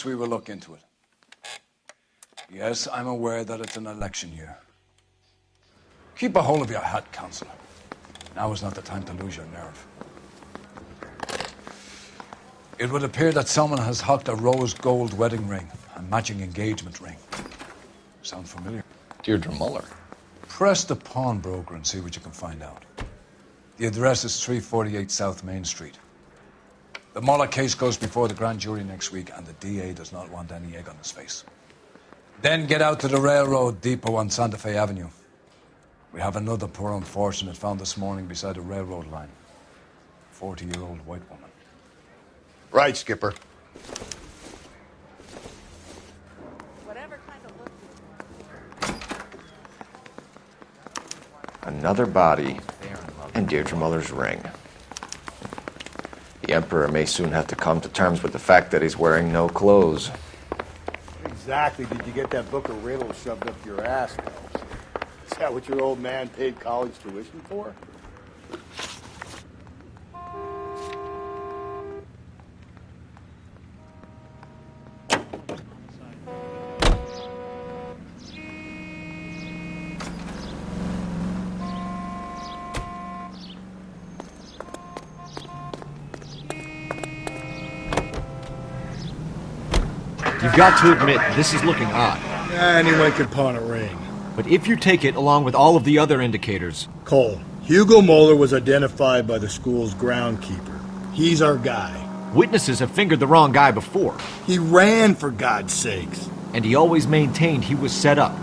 Yes, we will look into it. Yes, I'm aware that it's an election year. Keep a hold of your hat, Councillor. Now is not the time to lose your nerve. It would appear that someone has hocked a rose gold wedding ring and matching engagement ring. Sound familiar? Deirdre Muller. Press the pawnbroker and see what you can find out. The address is 348 South Main Street. The Muller case goes before the grand jury next week, and the DA does not want any egg on his face. Then get out to the railroad depot on Santa Fe Avenue. We have another poor unfortunate found this morning beside a railroad line. 40-year-old white woman. Right, Skipper. Whatever kind of look you want. Another body and Deirdre Muller's ring. The Emperor may soon have to come to terms with the fact that he's wearing no clothes. Exactly did you get that book of riddles shoved up your ass, Phelps? Is that what your old man paid college tuition for? You've got to admit, this is looking odd. Anyone could pawn a ring. But if you take it along with all of the other indicators... Cole, Hugo Moeller was identified by the school's groundkeeper. He's our guy. Witnesses have fingered the wrong guy before. He ran, for God's sakes. And he always maintained he was set up.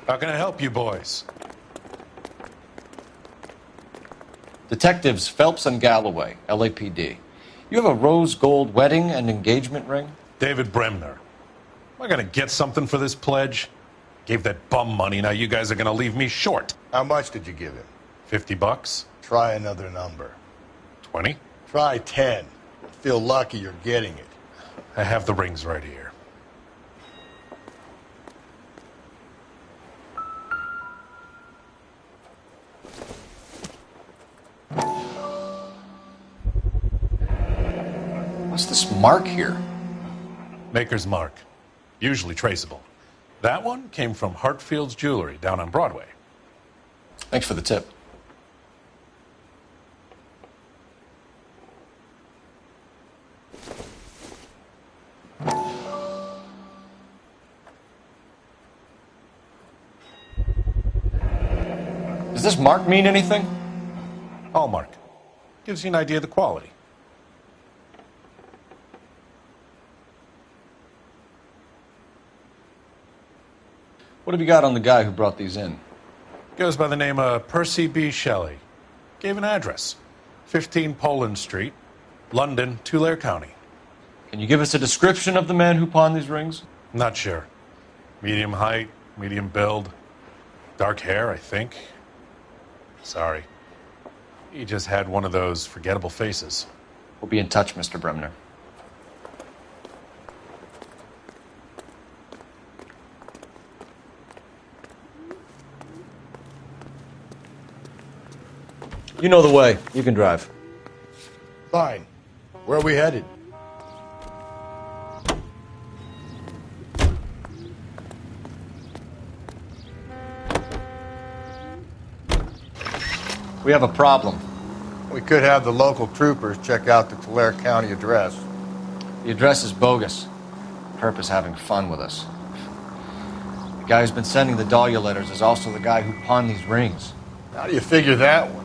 How can I help you boys? Detectives Phelps and Galloway, LAPD. You have a rose gold wedding and engagement ring? David Bremner. Am I going to get something for this pledge? Gave that bum money, now you guys are going to leave me short. How much did you give him? $50? Try another number. 20? Try 10. Feel lucky you're getting it. I have the rings right here. What's this mark here? Maker's mark. Usually traceable. That one came from Hartfield's Jewelry down on Broadway. Thanks for the tip. Does this mark mean anything? Hallmark. Gives you an idea of the quality. What have you got on the guy who brought these in? Goes by the name of Percy B. Shelley. Gave an address. 15 Poland Street, London, Tulare County. Can you give us a description of the man who pawned these rings? Not sure. Medium height, medium build. Dark hair, I think. Sorry. He just had one of those forgettable faces. We'll be in touch, Mr. Bremner. You know the way. You can drive. Fine. Where are we headed? We have a problem. We could have the local troopers check out the Tulare County address. The address is bogus. Herp is having fun with us. The guy who's been sending the Dahlia letters is also the guy who pawned these rings. How do you figure that one?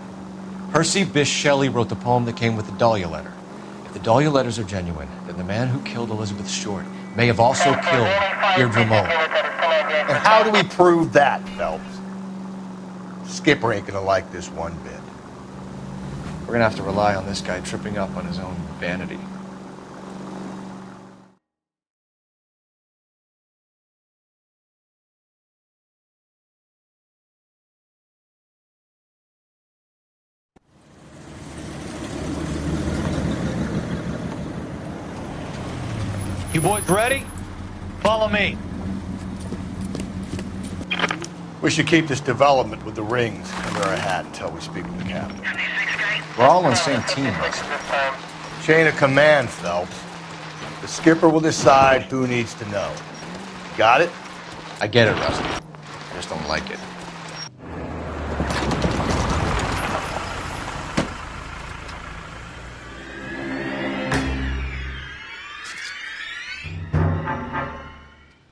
Percy Bysshe Shelley wrote the poem that came with the Dahlia letter. If the Dahlia letters are genuine, then the man who killed Elizabeth Short may have also killed Deirdre Muller. And how do we prove that, Phelps? Skipper ain't gonna like this one bit. We're gonna have to rely on this guy tripping up on his own vanity. You boys ready? Follow me. We should keep this development with the rings under our hat until we speak with the captain. We're all on the same team, Rusty. Chain of command, Phelps. The skipper will decide who needs to know. Got it? I get it, Rusty. I just don't like it.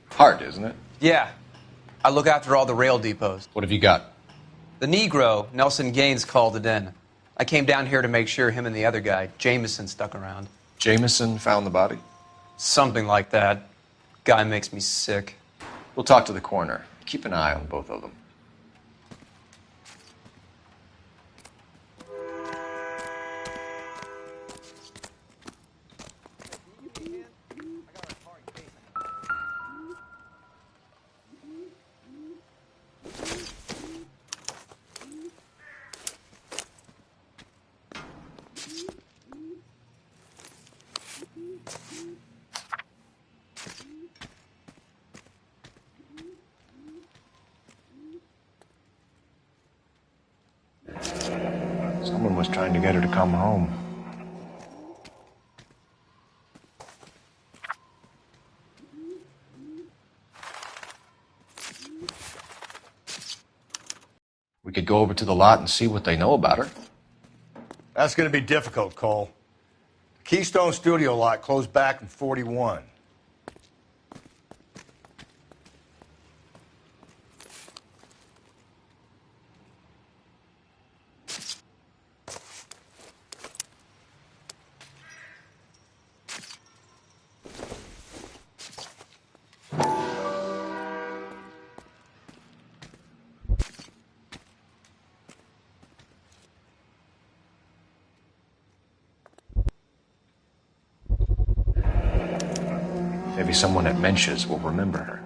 Hard, isn't it? Yeah. I look after all the rail depots. What have you got? The Negro, Nelson Gaines, called it in. I came down here to make sure him and the other guy, Jameson, stuck around. Jameson found the body? Something like that. Guy makes me sick. We'll talk to the coroner. Keep an eye on both of them. Someone was trying to get her to come home. We could go over to the lot and see what they know about her. That's going to be difficult, Cole. Keystone Studio lot closed back in 41. Maybe someone at Mensch's will remember her.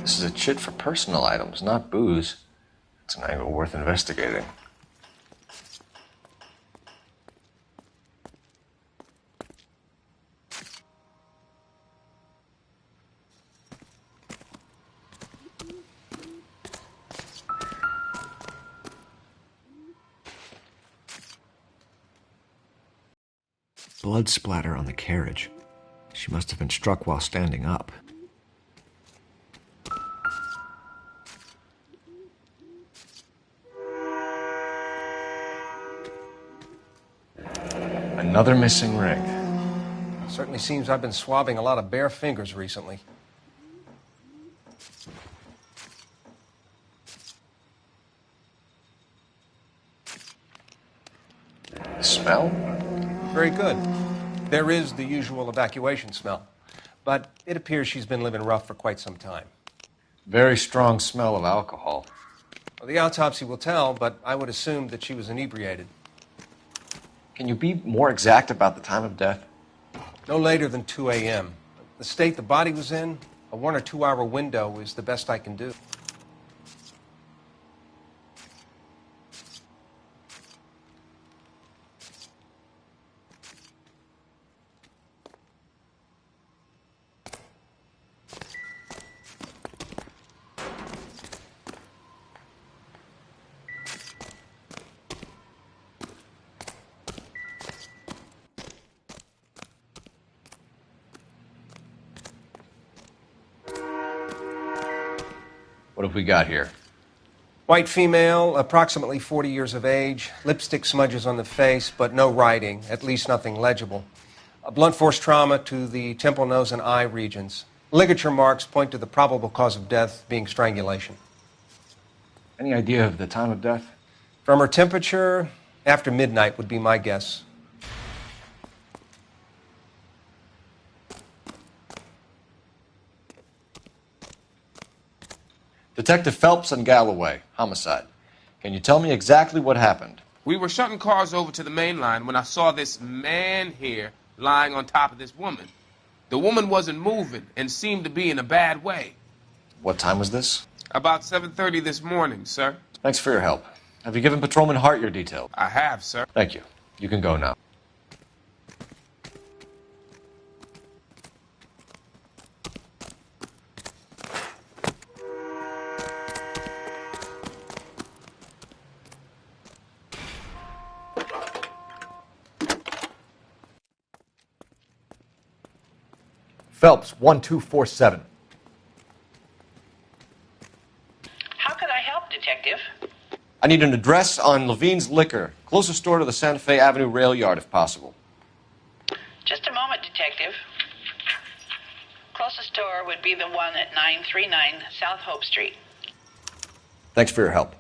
This is a chit for personal items, not booze. It's an angle worth investigating. Blood splatter on the carriage. She must have been struck while standing up. Another missing ring. Certainly seems I've been swabbing a lot of bare fingers recently. The smell? Very good. There is the usual evacuation smell, but it appears she's been living rough for quite some time. Very strong smell of alcohol. Well, the autopsy will tell, but I would assume that she was inebriated. Can you be more exact about the time of death? No later than 2 a.m. The state the body was in, a 1 or 2 hour window is the best I can do. What have we got here? White female, approximately 40 years of age, lipstick smudges on the face, but no writing, at least nothing legible. A blunt force trauma to the temple, nose, and eye regions. Ligature marks point to the probable cause of death being strangulation. Any idea of the time of death? From her temperature, after midnight would be my guess. Detective Phelps and Galloway, homicide. Can you tell me exactly what happened? We were shutting cars over to the main line when I saw this man here lying on top of this woman. The woman wasn't moving and seemed to be in a bad way. What time was this? About 7:30 this morning, sir. Thanks for your help. Have you given Patrolman Hart your details? I have, sir. Thank you. You can go now. Phelps, 1247. How can I help, Detective? I need an address on Levine's Liquor. Closest store to the Santa Fe Avenue rail yard, if possible. Just a moment, Detective. Closest store would be the one at 939 South Hope Street. Thanks for your help.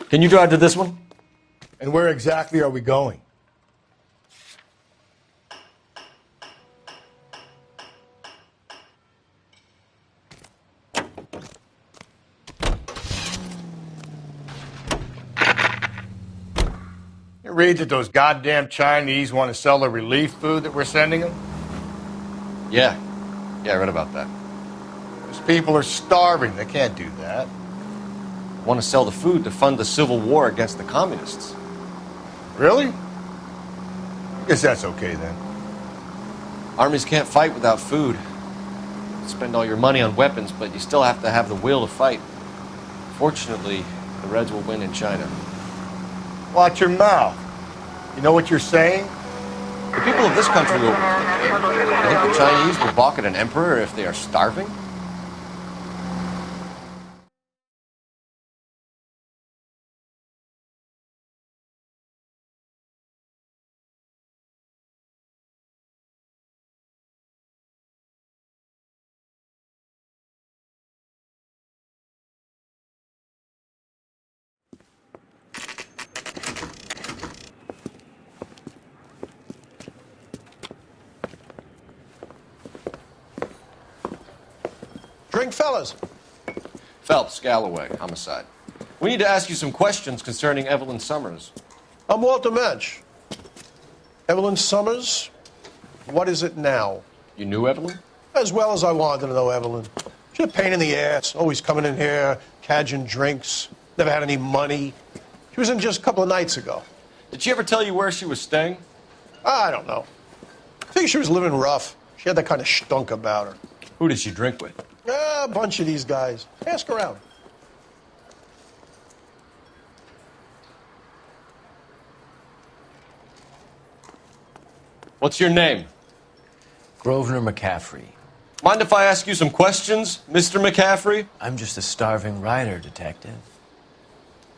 Can you drive to this one? And where exactly are we going? You read that those goddamn Chinese want to sell the relief food that we're sending them? Yeah. Yeah, I read about that. Those people are starving. They can't do that. Want to sell the food to fund the civil war against the communists. Really? Guess that's okay then. Armies can't fight without food. Spend all your money on weapons, but you still have to have the will to fight. Fortunately, the Reds will win in China. Watch your mouth. You know what you're saying? The people of this country will... I think the Chinese will balk at an emperor if they are starving? Drink, fellas. Phelps, Galloway, homicide. We need to ask you some questions concerning Evelyn Summers. I'm Walter Mensch. Evelyn Summers, what is it now? You knew Evelyn? As well as I wanted to know Evelyn. She's a pain in the ass, always coming in here, cadging drinks, never had any money. She was in just a couple of nights ago. Did she ever tell you where she was staying? I don't know. I think she was living rough. She had that kind of stunk about her. Who did she drink with? A bunch of these guys. Ask around. What's your name? Grosvenor McCaffrey. Mind if I ask you some questions, Mr. McCaffrey? I'm just a starving writer, Detective.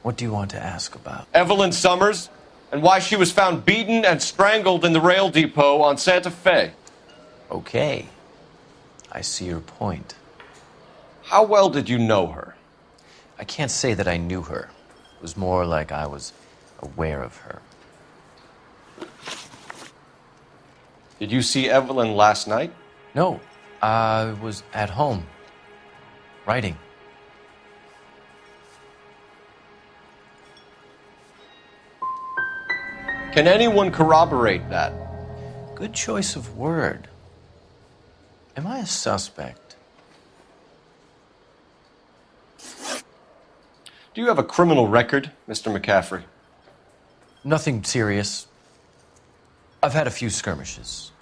What do you want to ask about? Evelyn Summers, and why she was found beaten and strangled in the rail depot on Santa Fe. Okay. I see your point. How well did you know her? I can't say that I knew her. It was more like I was aware of her. Did you see Evelyn last night? No. I was at home. Writing. Can anyone corroborate that? Good choice of word. Am I a suspect? Do you have a criminal record, Mr. McCaffrey? Nothing serious. I've had a few skirmishes.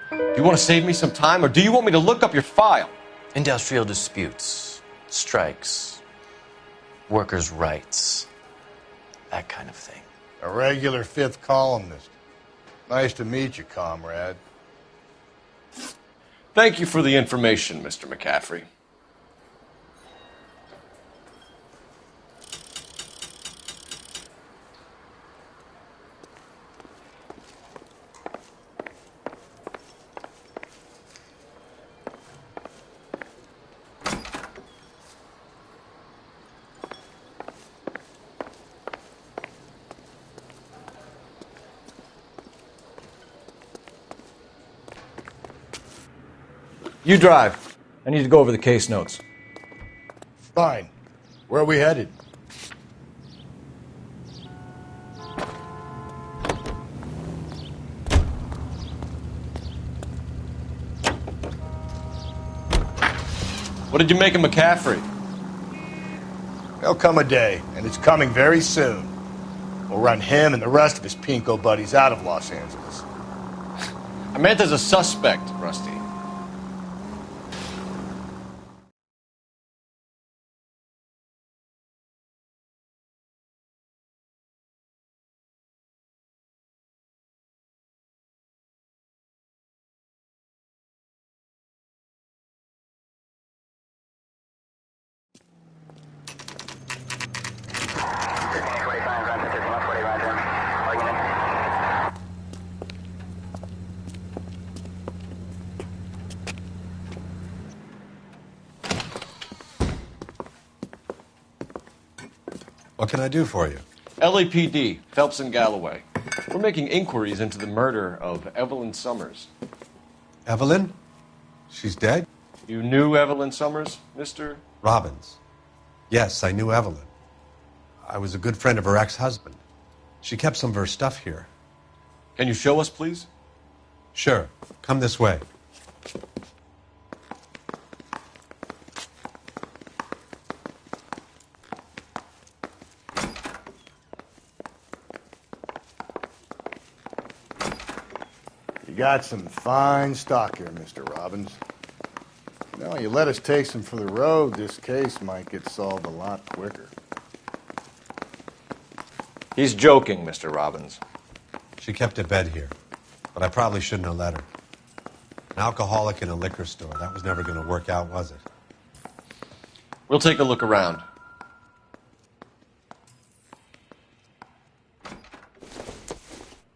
Do you want to save me some time, or do you want me to look up your file? Industrial disputes, strikes, workers' rights, that kind of thing. A regular fifth columnist. Nice to meet you, comrade. Thank you for the information, Mr. McCaffrey. You drive. I need to go over the case notes. Fine. Where are we headed? What did you make of McCaffrey? There'll come a day, and it's coming very soon. We'll run him and the rest of his pinko buddies out of Los Angeles. I meant as a suspect, Rusty. What can I do for you? LAPD, Phelps and Galloway. We're making inquiries into the murder of Evelyn Summers. Evelyn? She's dead? You knew Evelyn Summers, Mr. Robbins. Yes, I knew Evelyn. I was a good friend of her ex-husband. She kept some of her stuff here. Can you show us, please? Sure. Come this way. You got some fine stock here, Mr. Robbins. No, you let us take some for the road, this case might get solved a lot quicker. He's joking, Mr. Robbins. She kept a bed here, but I probably shouldn't have let her. An alcoholic in a liquor store. That was never going to work out, was it? We'll take a look around.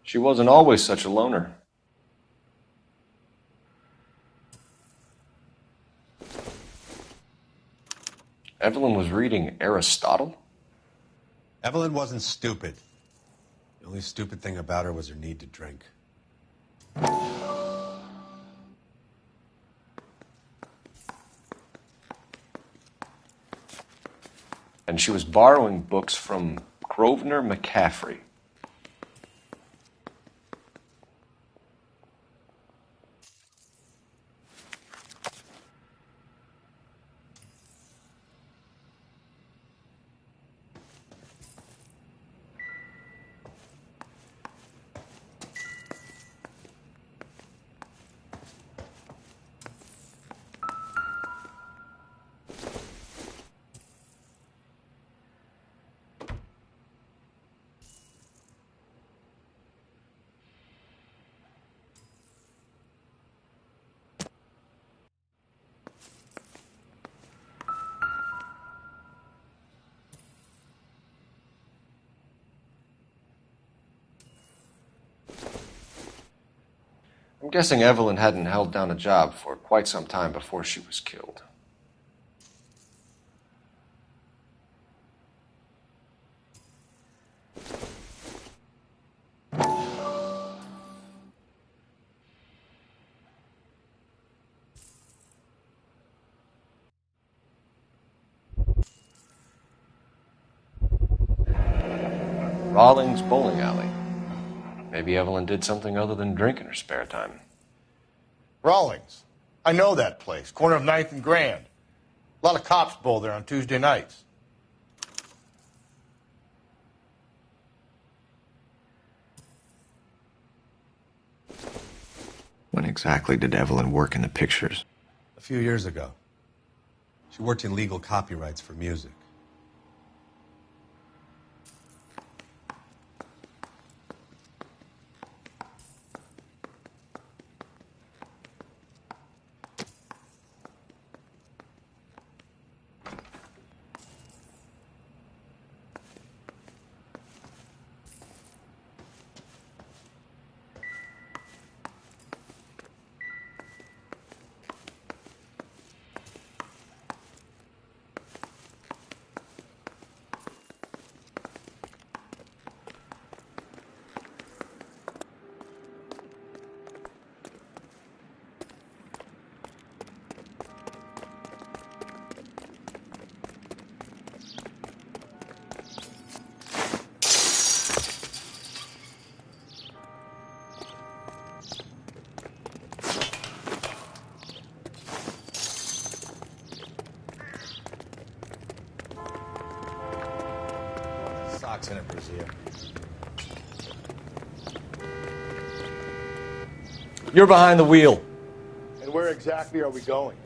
She wasn't always such a loner. Evelyn was reading Aristotle? Evelyn wasn't stupid. The only stupid thing about her was her need to drink. And she was borrowing books from Grosvenor McCaffrey. I'm guessing Evelyn hadn't held down a job for quite some time before she was killed. Rawlings Bowling Alley. Maybe Evelyn did something other than drink in her spare time. Rawlings. I know that place. Corner of 9th and Grand. A lot of cops bowl there on Tuesday nights. When exactly did Evelyn work in the pictures? A few years ago. She worked in legal copyrights for music. box in it, Brazier. You're behind the wheel. And where exactly are we going?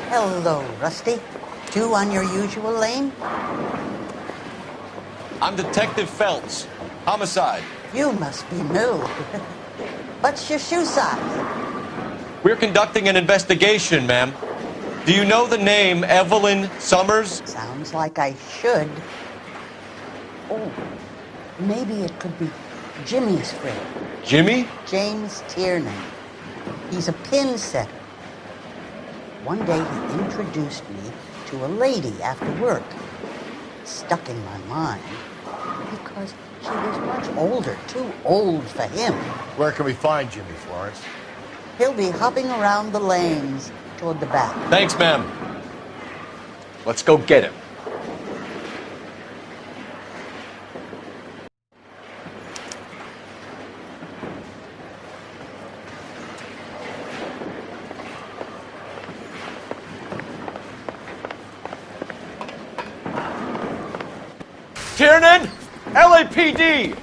Hello, Rusty. Two on your usual lane? I'm Detective Phelps. Homicide. You must be new. What's your shoe size? We're conducting an investigation, ma'am. Do you know the name Evelyn Summers? Sounds like I should. Oh, maybe it could be Jimmy's friend. Jimmy? James Tiernan. He's a pin setter. One day he introduced me to a lady after work. Stuck in my mind because she was much older, too old for him. Where can we find Jimmy, Florence? He'll be hopping around the lanes toward the back. Thanks, ma'am. Let's go get him. Tiernan! LAPD!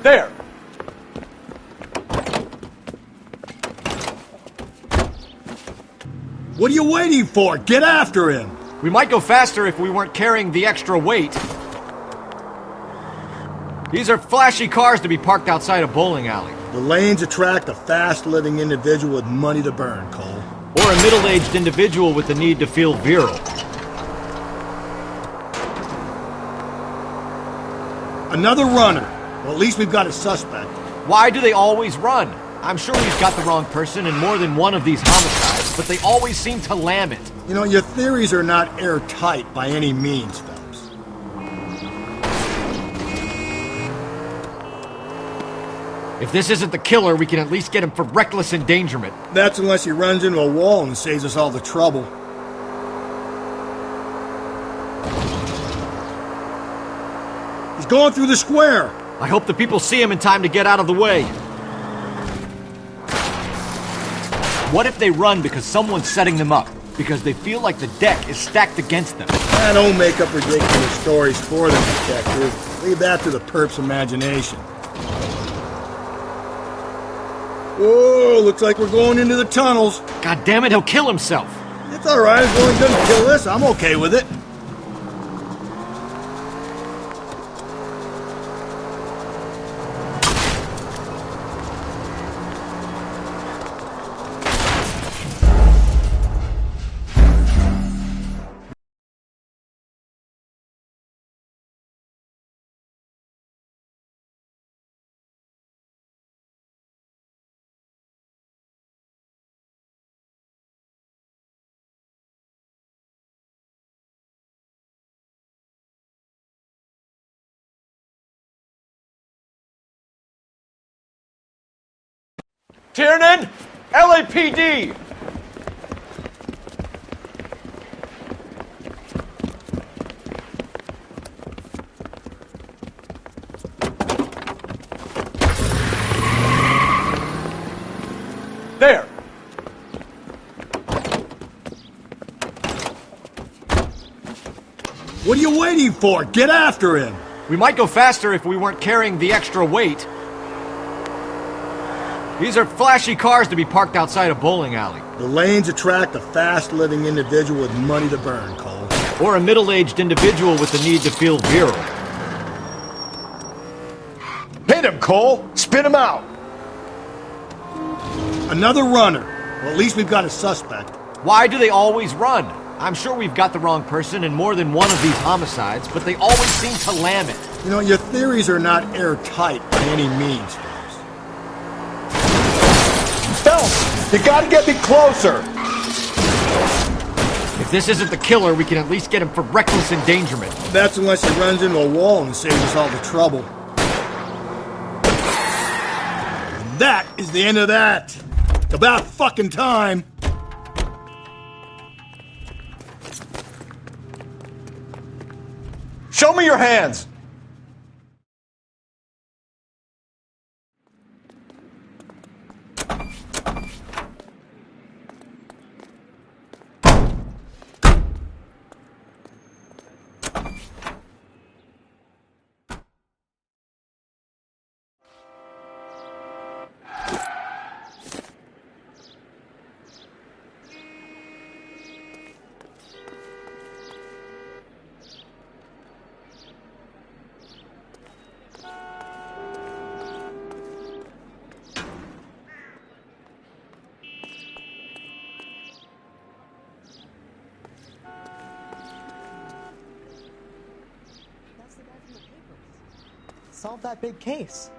There! What are you waiting for? Get after him! We might go faster if we weren't carrying the extra weight. These are flashy cars to be parked outside a bowling alley. The lanes attract a fast-living individual with money to burn, Cole. Or a middle-aged individual with the need to feel virile. Another runner. Well, at least we've got a suspect. Why do they always run? I'm sure we've got the wrong person in more than one of these homicides, but they always seem to lam it. You know, your theories are not airtight by any means, Phelps. If this isn't the killer, we can at least get him for reckless endangerment. That's unless he runs into a wall and saves us all the trouble. He's going through the square. I hope the people see him in time to get out of the way. What if they run because someone's setting them up? Because they feel like the deck is stacked against them? Don't make up ridiculous stories for them, detective. Leave that to the perp's imagination. Whoa, looks like we're going into the tunnels. God damn it, he'll kill himself. It's all right, as long as he doesn't kill us, I'm okay with it. Tiernan! LAPD! There! What are you waiting for? Get after him! We might go faster if we weren't carrying the extra weight. These are flashy cars to be parked outside a bowling alley. The lanes attract a fast-living individual with money to burn, Cole. Or a middle-aged individual with the need to feel virile. Hit him, Cole! Spit him out! Another runner. Well, at least we've got a suspect. Why do they always run? I'm sure we've got the wrong person in more than one of these homicides, but they always seem to lam it. You know, your theories are not airtight by any means, Phelps. Phelps, you gotta get me closer! If this isn't the killer, we can at least get him for reckless endangerment. That's unless he runs into a wall and saves us all the trouble. And that is the end of that. It's about fucking time. Show me your hands! Solve that big case.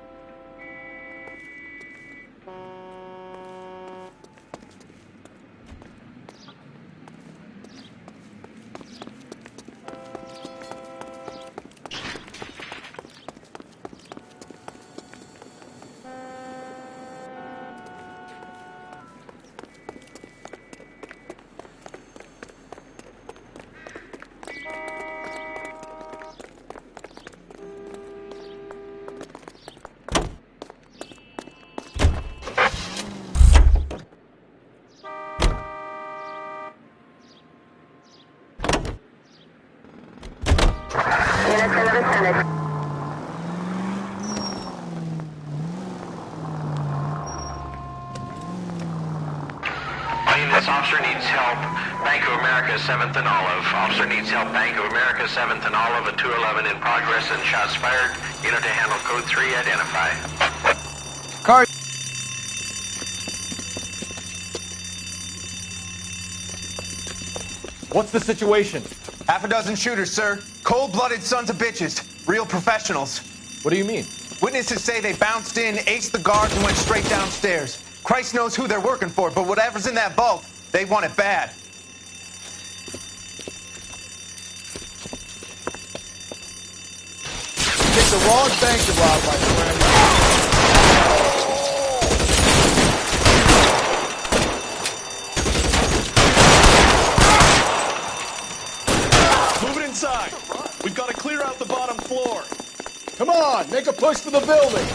This officer needs help. Bank of America, 7th and Olive. Officer needs help. Bank of America, 7th and Olive, a 211 in progress and shots fired. Unit to handle code 3, identify. Car. What's the situation? Half a dozen shooters, sir. Cold-blooded sons of bitches. Real professionals. What do you mean? Witnesses say they bounced in, aced the guards, and went straight downstairs. Christ knows who they're working for, but whatever's in that vault, they want it bad. You picked the wrong bank to rob, my friend. Move it inside. We've got to clear out the bottom floor. Come on, make a push for the building.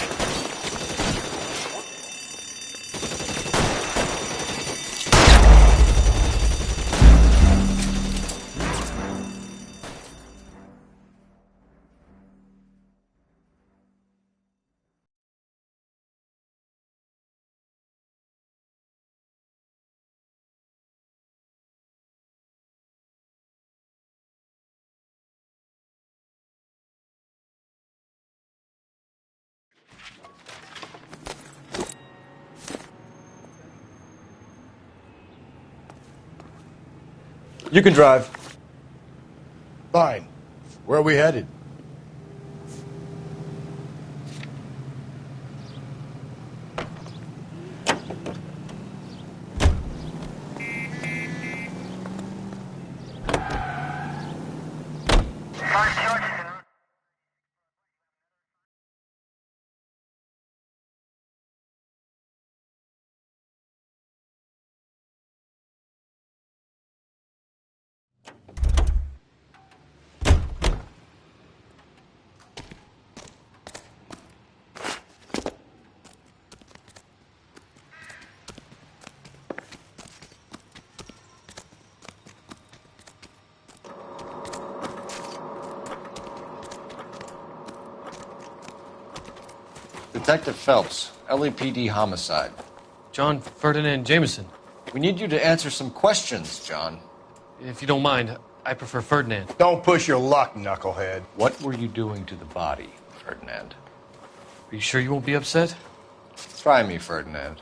You can drive. Fine. Where are we headed? Detective Phelps, LAPD homicide. John Ferdinand Jameson. We need you to answer some questions, John. If you don't mind, I prefer Ferdinand. Don't push your luck, knucklehead. What were you doing to the body, Ferdinand? Are you sure you won't be upset? Try me, Ferdinand.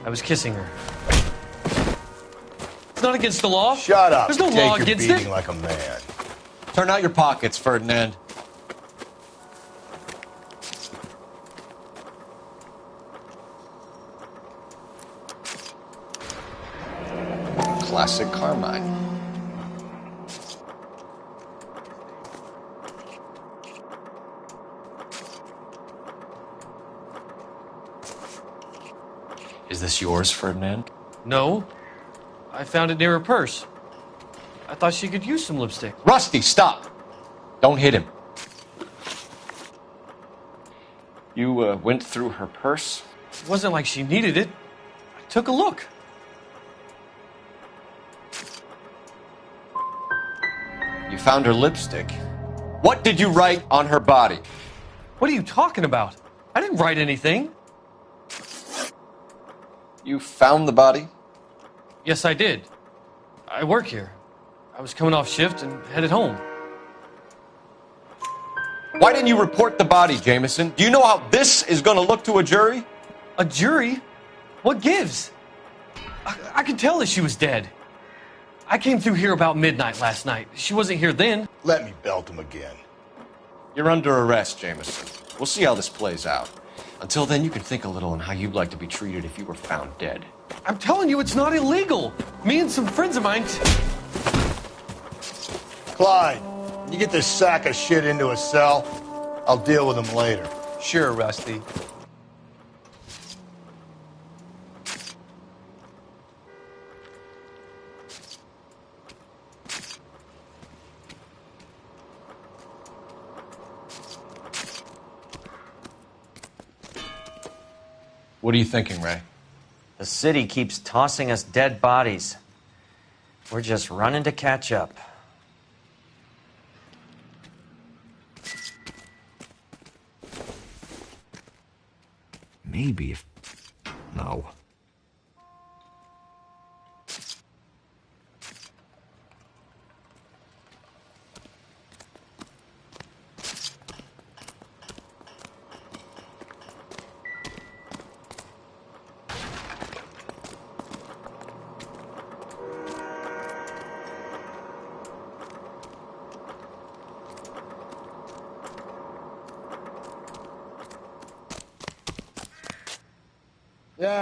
I was kissing her. It's not against the law. Shut up. There's no Take law your against beating it. like a man. Turn out your pockets, Ferdinand. Classic Carmine. Is this yours, Ferdinand? No. I found it near her purse. I thought she could use some lipstick. Rusty, stop! Don't hit him. You went through her purse? It wasn't like she needed it. I took a look. You found her lipstick. What did you write on her body? What are you talking about? I didn't write anything. You found the body? Yes, I did. I work here. I was coming off shift and headed home. Why didn't you report the body, Jameson? Do you know how this is going to look to a jury? A jury? What gives? I could tell that she was dead. I came through here about midnight last night. She wasn't here then. Let me belt him again. You're under arrest, Jameson. We'll see how this plays out. Until then, you can think a little on how you'd like to be treated if you were found dead. I'm telling you, it's not illegal. Me and some friends of mine... Clyde, you get this sack of shit into a cell. I'll deal with him later. Sure, Rusty. What are you thinking, Ray? The city keeps tossing us dead bodies. We're just running to catch up. Maybe if... No.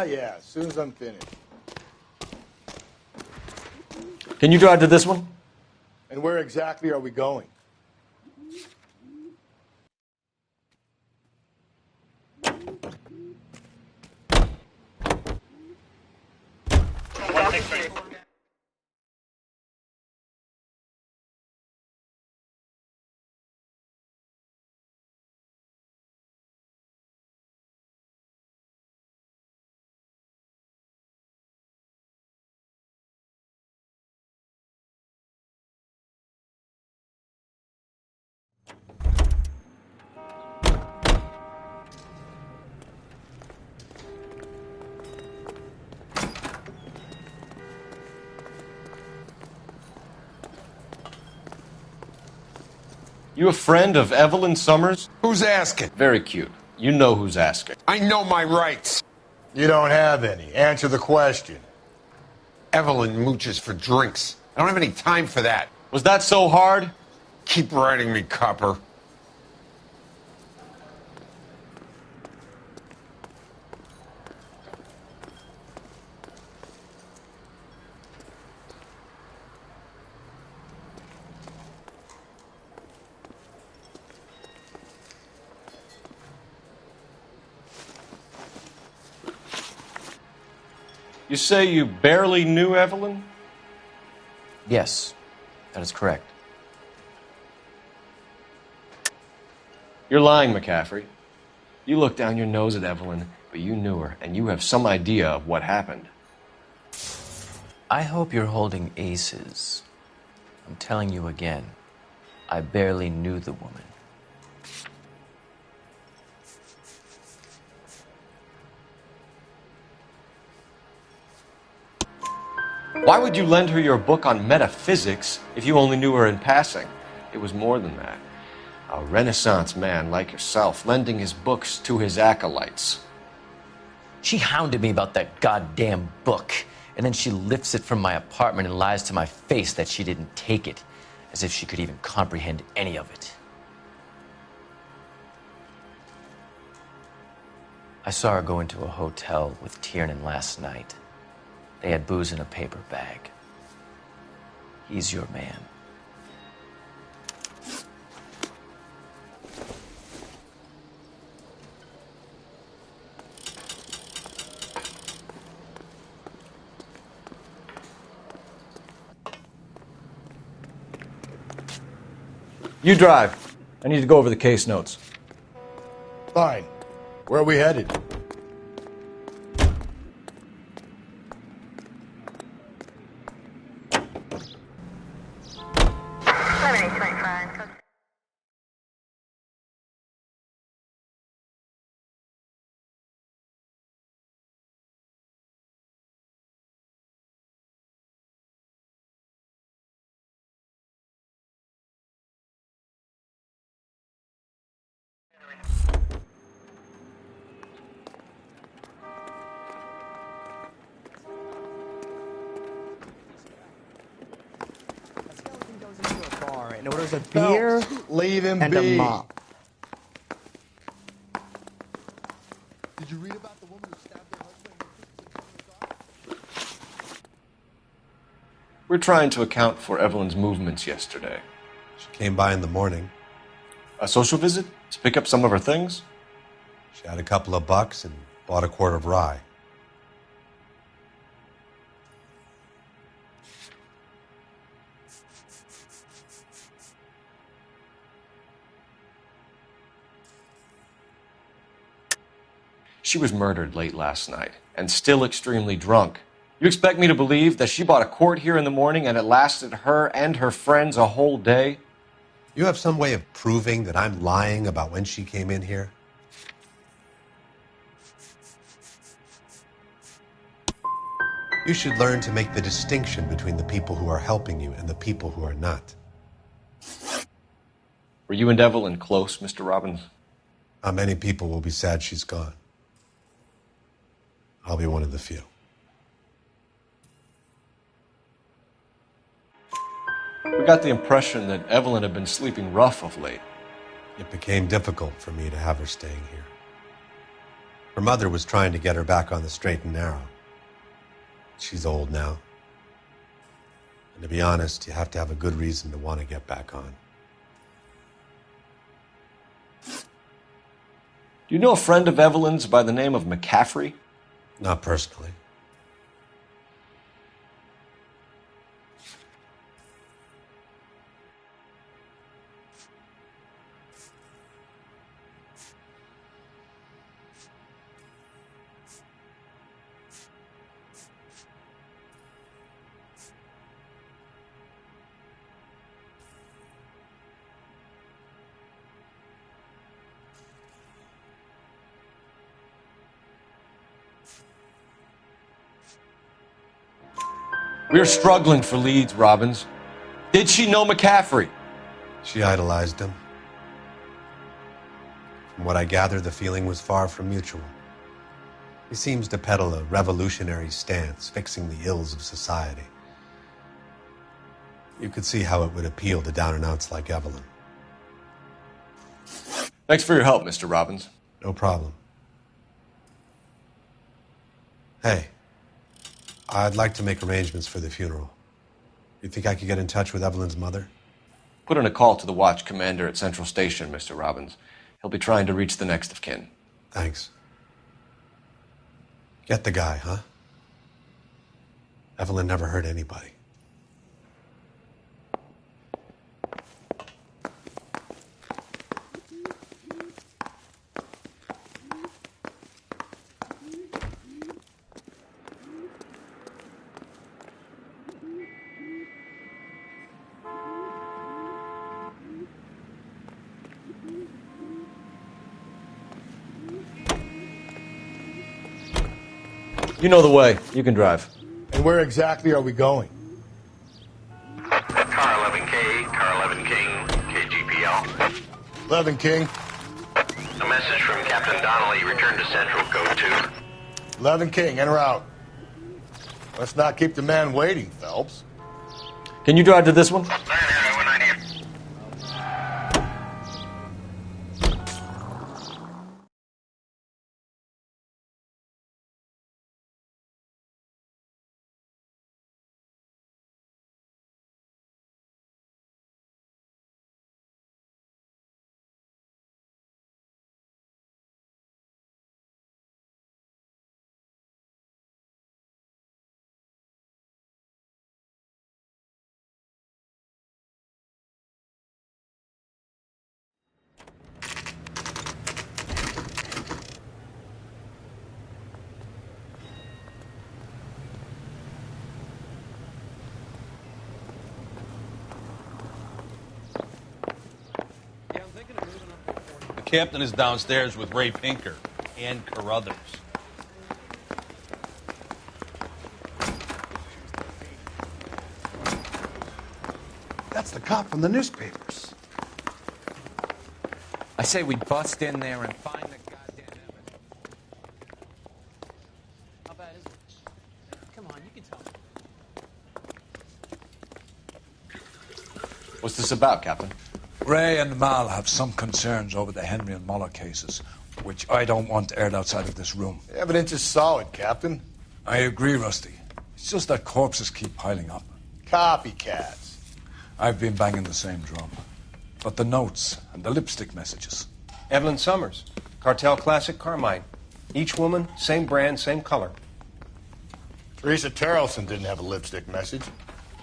Yeah, as soon as I'm finished. Can you drive to this one? And where exactly are we going? You a friend of Evelyn Summers? Who's asking? Very cute. You know who's asking. I know my rights. You don't have any. Answer the question. Evelyn mooches for drinks. I don't have any time for that. Was that so hard? Keep writing me, copper. You say you barely knew Evelyn? Yes, that is correct. You're lying, McCaffrey. You looked down your nose at Evelyn, but you knew her, and you have some idea of what happened. I hope you're holding aces. I'm telling you again, I barely knew the woman. Why would you lend her your book on metaphysics if you only knew her in passing? It was more than that. A Renaissance man like yourself, lending his books to his acolytes. She hounded me about that goddamn book, and then she lifts it from my apartment and lies to my face that she didn't take it, as if she could even comprehend any of it. I saw her go into a hotel with Tiernan last night. They had booze in a paper bag. He's your man. You drive. I need to go over the case notes. Fine. Where are we headed? And orders a beer Leave him and be. a mop. Did you read about the woman who stabbed her husband? We're trying to account for Evelyn's movements yesterday. She came by in the morning. A social visit? To pick up some of her things? She had a couple of bucks and bought a quart of rye. She was murdered late last night, and still extremely drunk. You expect me to believe that she bought a quart here in the morning and it lasted her and her friends a whole day? You have some way of proving that I'm lying about when she came in here? You should learn to make the distinction between the people who are helping you and the people who are not. Were you and Evelyn close, Mr. Robbins? How many people will be sad she's gone? I'll be one of the few. We got the impression that Evelyn had been sleeping rough of late. It became difficult for me to have her staying here. Her mother was trying to get her back on the straight and narrow. She's old now. And to be honest, you have to have a good reason to want to get back on. Do you know a friend of Evelyn's by the name of McCaffrey? Not personally. We're struggling for leads, Robbins. Did she know McCaffrey? She idolized him. From what I gather, the feeling was far from mutual. He seems to peddle a revolutionary stance, fixing the ills of society. You could see how it would appeal to down-and-outs like Evelyn. Thanks for your help, Mr. Robbins. No problem. Hey, I'd like to make arrangements for the funeral. You think I could get in touch with Evelyn's mother? Put in a call to the watch commander at Central Station, Mr. Robbins. He'll be trying to reach the next of kin. Thanks. Get the guy, huh? Evelyn never hurt anybody. You know the way. You can drive. Hey, And where exactly are we going? Car 11K, Car 11 King, KGPL. 11 King. A message from Captain Donnelly. Return to Central, code 2. 11 King, en route. Let's not keep the man waiting, Phelps. Can you drive to this one? The captain is downstairs with Ray Pinker and Carruthers. That's the cop from the newspapers. I say we bust in there and find the goddamn evidence. How bad is it? Come on, you can tell me. What's this about, Captain? Ray and Mal have some concerns over the Henry and Muller cases, which I don't want aired outside of this room. The evidence is solid, Captain. I agree, Rusty. It's just that corpses keep piling up. Copycats. I've been banging the same drum. But the notes and the lipstick messages. Evelyn Summers, Cartel Classic Carmine. Each woman, same brand, same color. Teresa Terrelson didn't have a lipstick message.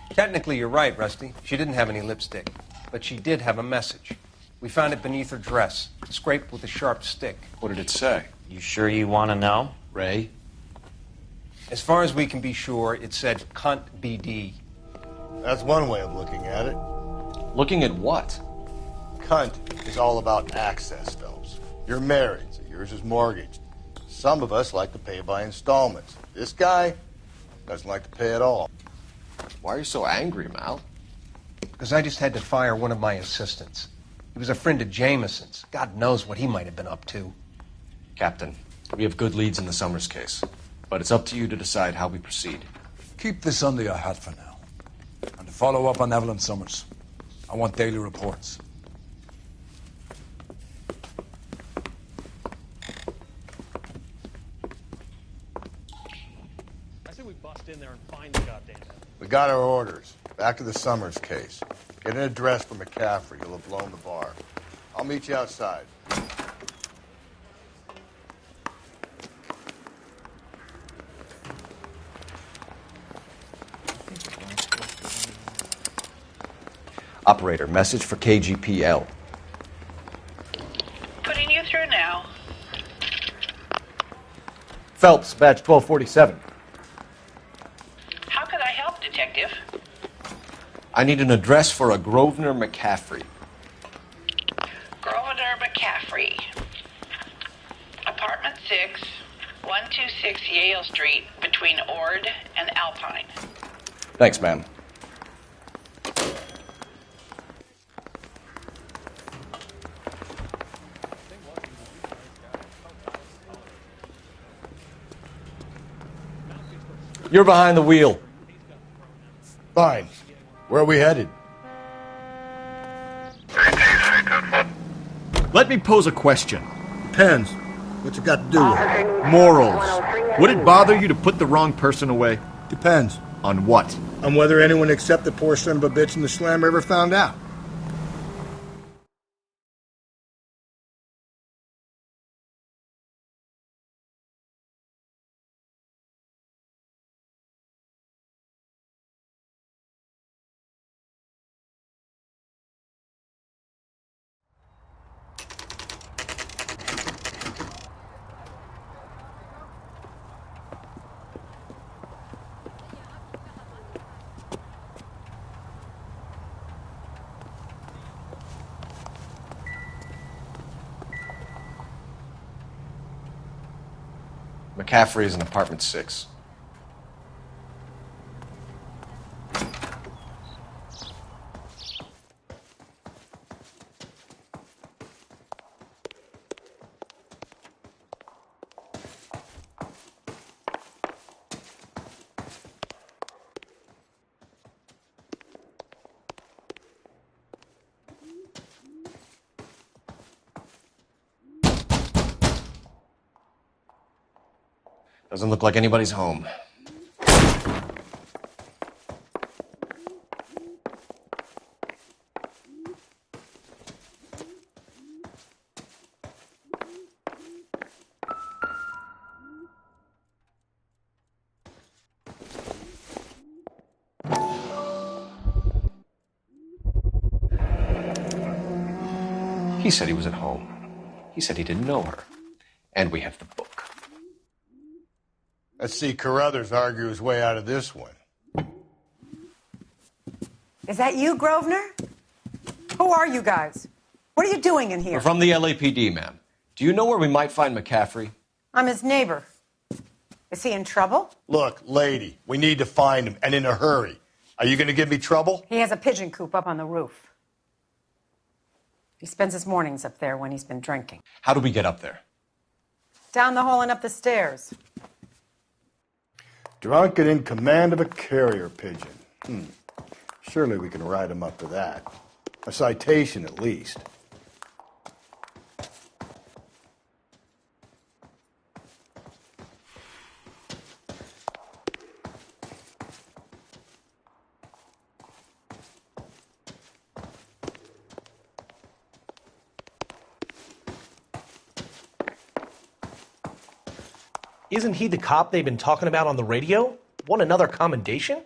Technically, you're right, Rusty. She didn't have any lipstick. But she did have a message. We found it beneath her dress, scraped with a sharp stick. What did it say? You sure you want to know? Ray? As far as we can be sure, it said cunt BD. That's one way of looking at it. Looking at what? Cunt is all about access, Phelps. You're married, so yours is mortgaged. Some of us like to pay by installments. This guy doesn't like to pay at all. Why are you so angry, Mal? Because I just had to fire one of my assistants. He was a friend of Jameson's. God knows what he might have been up to. Captain, we have good leads in the Summers case, but it's up to you to decide how we proceed. Keep this under your hat for now. And to follow up on Evelyn Summers, I want daily reports. I say we bust in there and find the goddamn evidence. We got our orders. Back to the Summers case. Get an address for McCaffrey. He'll have blown the bar. I'll meet you outside. Operator, message for KGPL. Putting you through now. Phelps, badge 1247. How could I help, Detective? I need an address for a Grosvenor McCaffrey. Grosvenor McCaffrey. Apartment 6, 126 Yale Street, between Ord and Alpine. Thanks, ma'am. You're behind the wheel. Fine. Where are we headed? Let me pose a question. Depends. What's it got to do with it? Morals. Would it bother you to put the wrong person away? Depends. On what? On whether anyone except the poor son of a bitch in the slammer ever found out. McCaffrey is in apartment 6. Doesn't look like anybody's home. He said he was at home. He said he didn't know her. And we have the book. Let's see Carruthers argue his way out of this one. Is that you, Grosvenor? Who are you guys? What are you doing in here? We're from the LAPD, ma'am. Do you know where we might find McCaffrey? I'm his neighbor. Is he in trouble? Look, lady, we need to find him, and in a hurry. Are you going to give me trouble? He has a pigeon coop up on the roof. He spends his mornings up there when he's been drinking. How do we get up there? Down the hall and up the stairs. Drunk and in command of a carrier pigeon. Surely we can write him up for that. A citation, at least. Isn't he the cop they've been talking about on the radio? Want another commendation?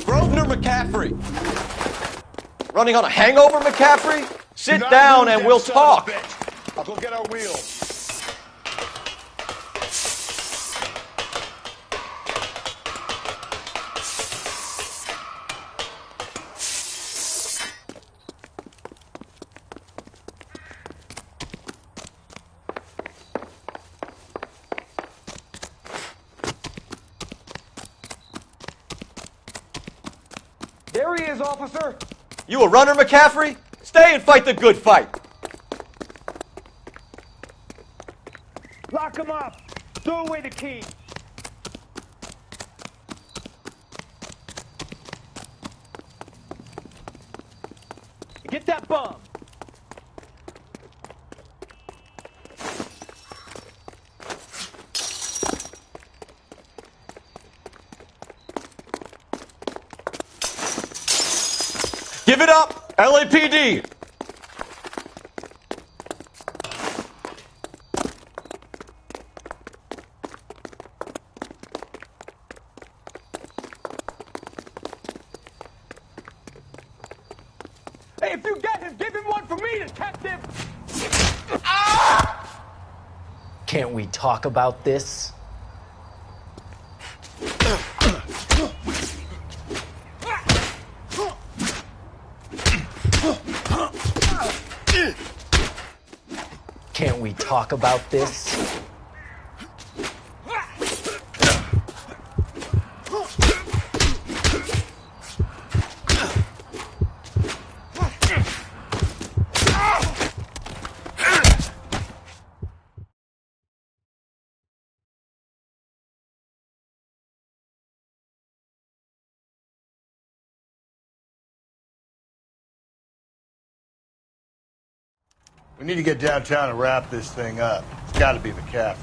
Grosvenor McCaffrey! Running on a hangover, McCaffrey? Sit down and we'll talk. I'll go get our wheels. There he is, officer. You a runner, McCaffrey? Stay and fight the good fight. Lock him up. Throw away the key. Get that bum. Give it up, LAPD! Hey, if you get him, give him one for me, detective! Can't we talk about this? Can't we talk about this? We need to get downtown and wrap this thing up. It's got to be McCaffrey.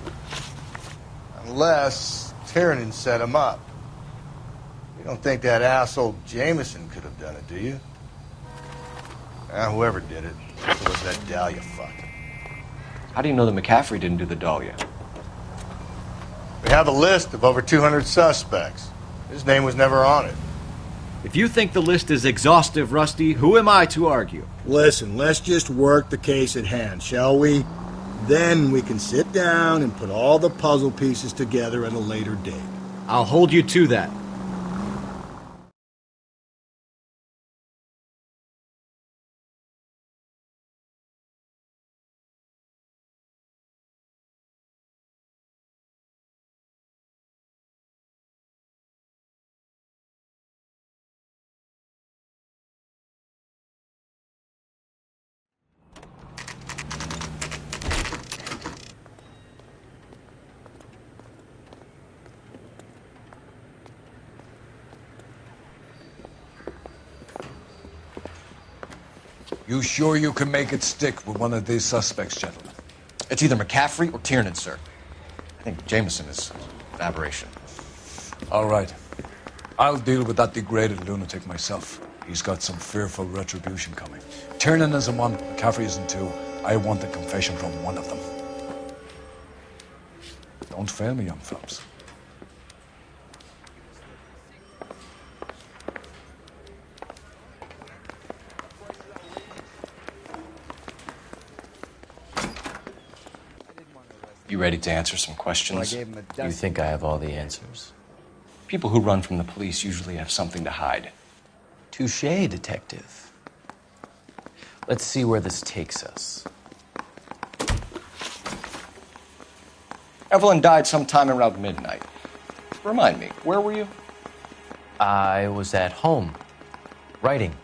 Unless Tiernan set him up. You don't think that asshole Jameson could have done it, do you? Whoever did it. So was that Dahlia fuck. How do you know that McCaffrey didn't do the Dahlia? We have a list of over 200 suspects. His name was never on it. If you think the list is exhaustive, Rusty, who am I to argue? Listen, let's just work the case at hand, shall we? Then we can sit down and put all the puzzle pieces together at a later date. I'll hold you to that. You sure you can make it stick with one of these suspects, gentlemen? It's either McCaffrey or Tiernan, sir. I think Jameson is an aberration. All right. I'll deal with that degraded lunatic myself. He's got some fearful retribution coming. Tiernan isn't one, McCaffrey isn't two. I want a confession from one of them. Don't fail me, young fellows. You ready to answer some questions? You think I have all the answers? People who run from the police usually have something to hide. Touché, detective. Let's see where this takes us. Evelyn died sometime around midnight. Remind me, where were you? I was at home, writing.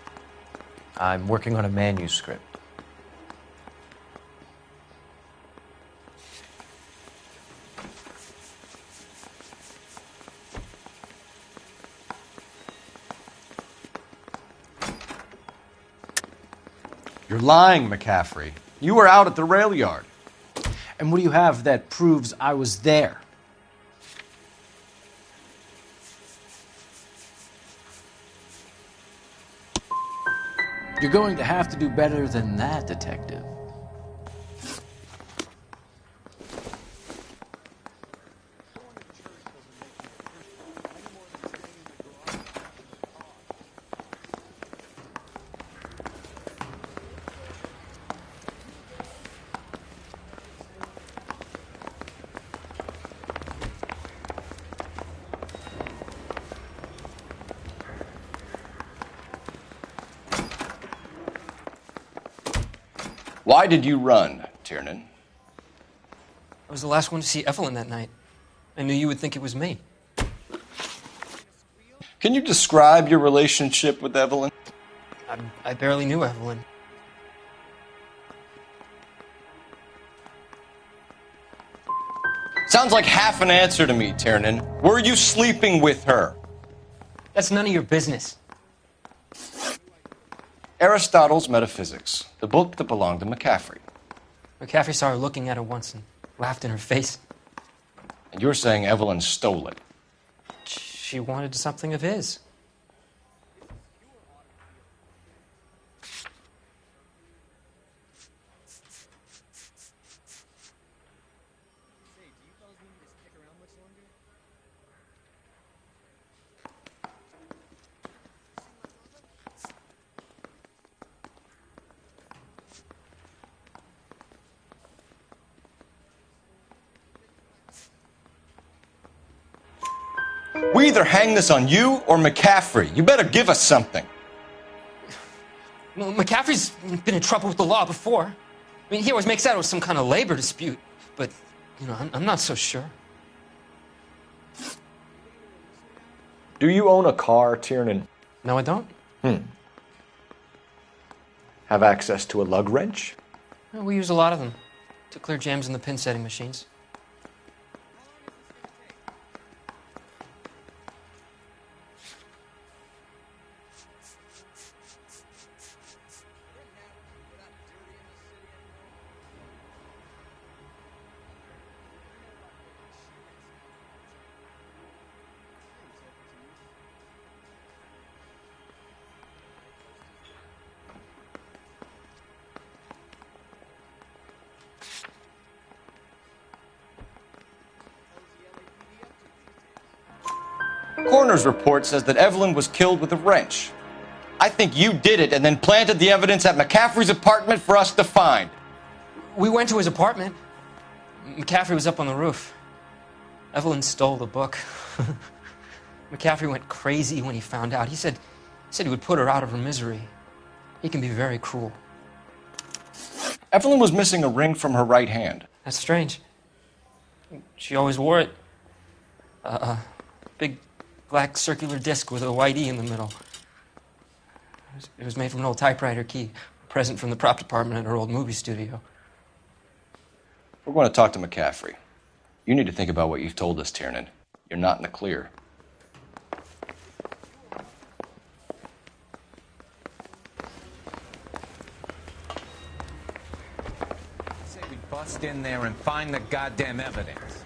I'm working on a manuscript. You're lying, McCaffrey. You were out at the rail yard. And what do you have that proves I was there? You're going to have to do better than that, detective. Why did you run, Tiernan? I was the last one to see Evelyn that night. I knew you would think it was me. Can you describe your relationship with Evelyn? I barely knew Evelyn. Sounds like half an answer to me, Tiernan. Were you sleeping with her? That's none of your business. Aristotle's Metaphysics, the book that belonged to McCaffrey. McCaffrey saw her looking at her once and laughed in her face. And you're saying Evelyn stole it? She wanted something of his. We either hang this on you or McCaffrey. You better give us something. Well, McCaffrey's been in trouble with the law before. I mean, he always makes out it was some kind of labor dispute. But, you know, I'm not so sure. Do you own a car, Tiernan? No, I don't. Have access to a lug wrench? Well, we use a lot of them to clear jams in the pin setting machines. Coroner's report says that Evelyn was killed with a wrench. I think you did it and then planted the evidence at McCaffrey's apartment for us to find. We went to his apartment. McCaffrey was up on the roof. Evelyn stole the book. McCaffrey went crazy when he found out. He said he would put her out of her misery. He can be very cruel. Evelyn was missing a ring from her right hand. That's strange. She always wore it. Big black circular disc with a white E in the middle. It was made from an old typewriter key, a present from the prop department at her old movie studio. We're going to talk to McCaffrey. You need to think about what you've told us, Tiernan. You're not in the clear. bust in there and find the goddamn evidence.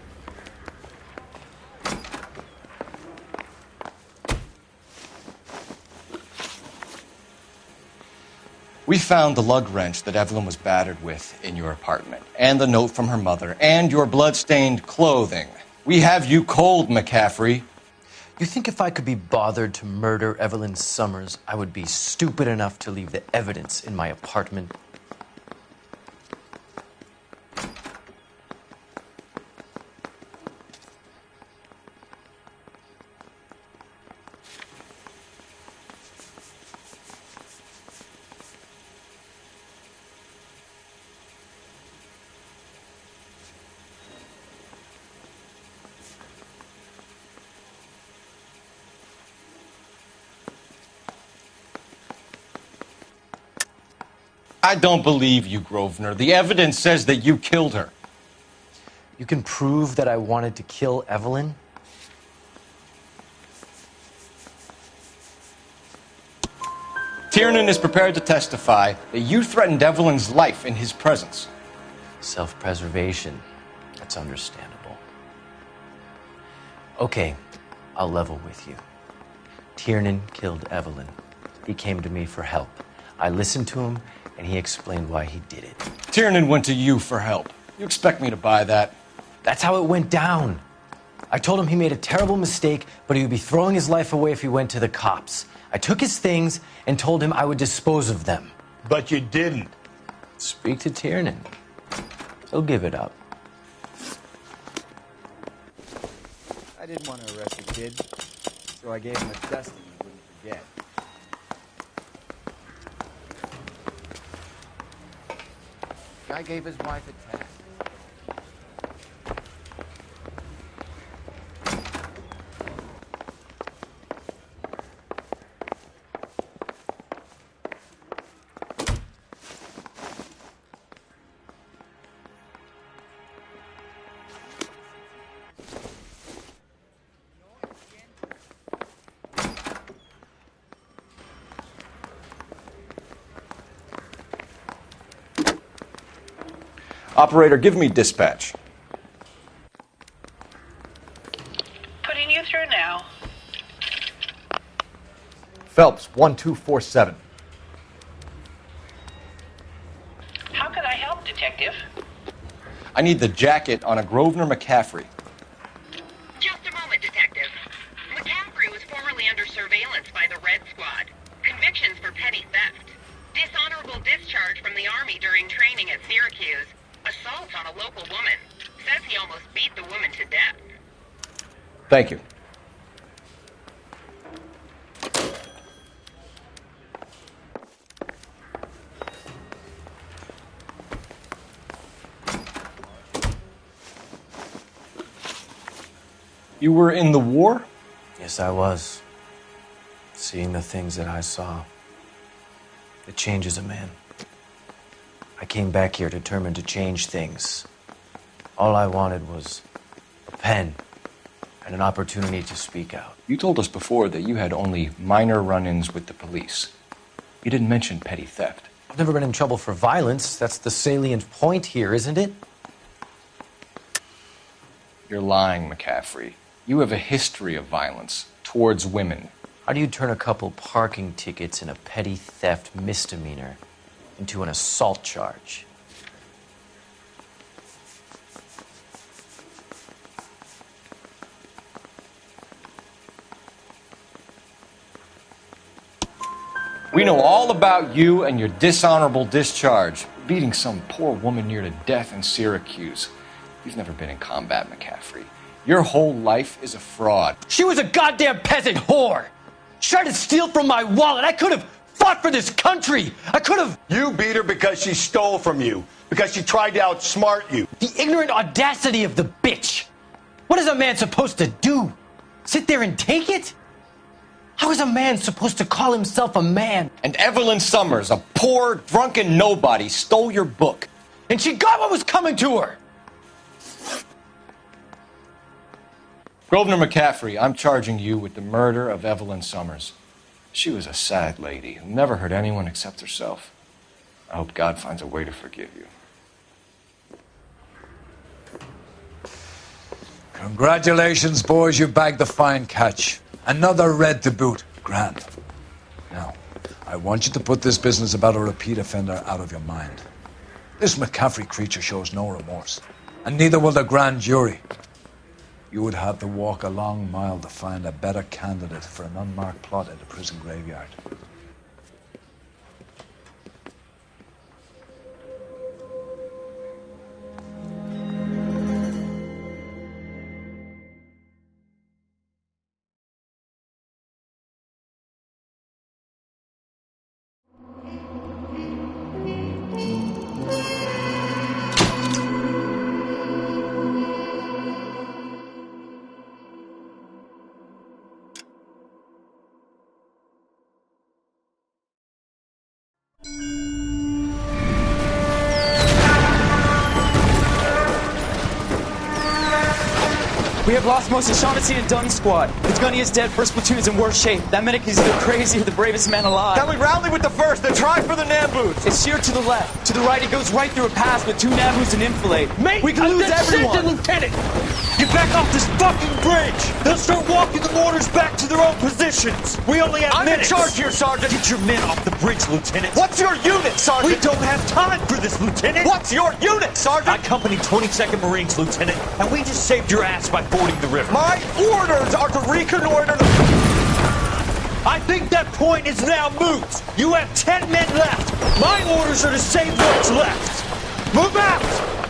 We found the lug wrench that Evelyn was battered with in your apartment, and the note from her mother, and your blood-stained clothing. We have you cold, McCaffrey. You think if I could be bothered to murder Evelyn Summers, I would be stupid enough to leave the evidence in my apartment? I don't believe you, Grosvenor. The evidence says that you killed her. You can prove that I wanted to kill Evelyn? Tiernan is prepared to testify that you threatened Evelyn's life in his presence. Self-preservation. That's understandable. Okay, I'll level with you. Tiernan killed Evelyn. He came to me for help. I listened to him, and he explained why he did it. Tiernan went to you for help. You expect me to buy that? That's how it went down. I told him he made a terrible mistake, but he would be throwing his life away if he went to the cops. I took his things and told him I would dispose of them. But you didn't. Speak to Tiernan. He'll give it up. I didn't want to arrest the kid, so I gave him a dusting he wouldn't forget. Guy gave his wife a tap. Operator, give me dispatch. Putting you through now. Phelps, 1247. How can I help, Detective? I need the jacket on a Grosvenor McCaffrey. Just a moment, Detective. McCaffrey was formerly under surveillance by the Red Squad. Convictions for petty theft. Dishonorable discharge from the Army during training at Syracuse. Assault on a local woman. Says he almost beat the woman to death. Thank you. You were in the war? Yes, I was. Seeing the things that I saw, it changes a man. I came back here determined to change things. All I wanted was a pen and an opportunity to speak out. You told us before that you had only minor run-ins with the police. You didn't mention petty theft. I've never been in trouble for violence. That's the salient point here, isn't it? You're lying, McCaffrey. You have a history of violence towards women. How do you turn a couple parking tickets and a petty theft misdemeanor into an assault charge? We know all about you and your dishonorable discharge, beating some poor woman near to death in Syracuse. You've never been in combat, McCaffrey. Your whole life is a fraud. She was a goddamn peasant whore! She tried to steal from my wallet. I could have fought for this country. I could have... You beat her because she stole from you. Because she tried to outsmart you. The ignorant audacity of the bitch. What is a man supposed to do? Sit there and take it? How is a man supposed to call himself a man? And Evelyn Summers, a poor, drunken nobody, stole your book. And she got what was coming to her. Grosvenor McCaffrey, I'm charging you with the murder of Evelyn Summers. She was a sad lady who never hurt anyone except herself. I hope God finds a way to forgive you. Congratulations, boys. You bagged the fine catch. Another red to boot. Grand. Now, I want you to put this business about a repeat offender out of your mind. This McCaffrey creature shows no remorse, and neither will the grand jury. You would have to walk a long mile to find a better candidate for an unmarked plot in the prison graveyard. We have lost most of Shaughnessy and Dunn's squad. The gunny is dead, first platoon is in worse shape. That medic is either crazy or the bravest man alive. Then we rally with the first and try for the Nambus. It's sheer to the left. To the right, it goes right through a pass with 2 Nambus and Enfilade. Mate, we can lose everyone. Lieutenant! Get back off this fucking bridge! They'll start walking the mortars back to their own positions. We only have minutes. I'm in charge here, Sergeant. Get your men off the bridge, Lieutenant. What's your unit, Sergeant? We don't have time for this, Lieutenant. What's your unit, Sergeant? I company 22nd Marines, Lieutenant, and we just saved your ass by fording the river. My orders are to reconnoiter the... I think that point is now moot. You have 10 men left. My orders are to save what's left. Move out!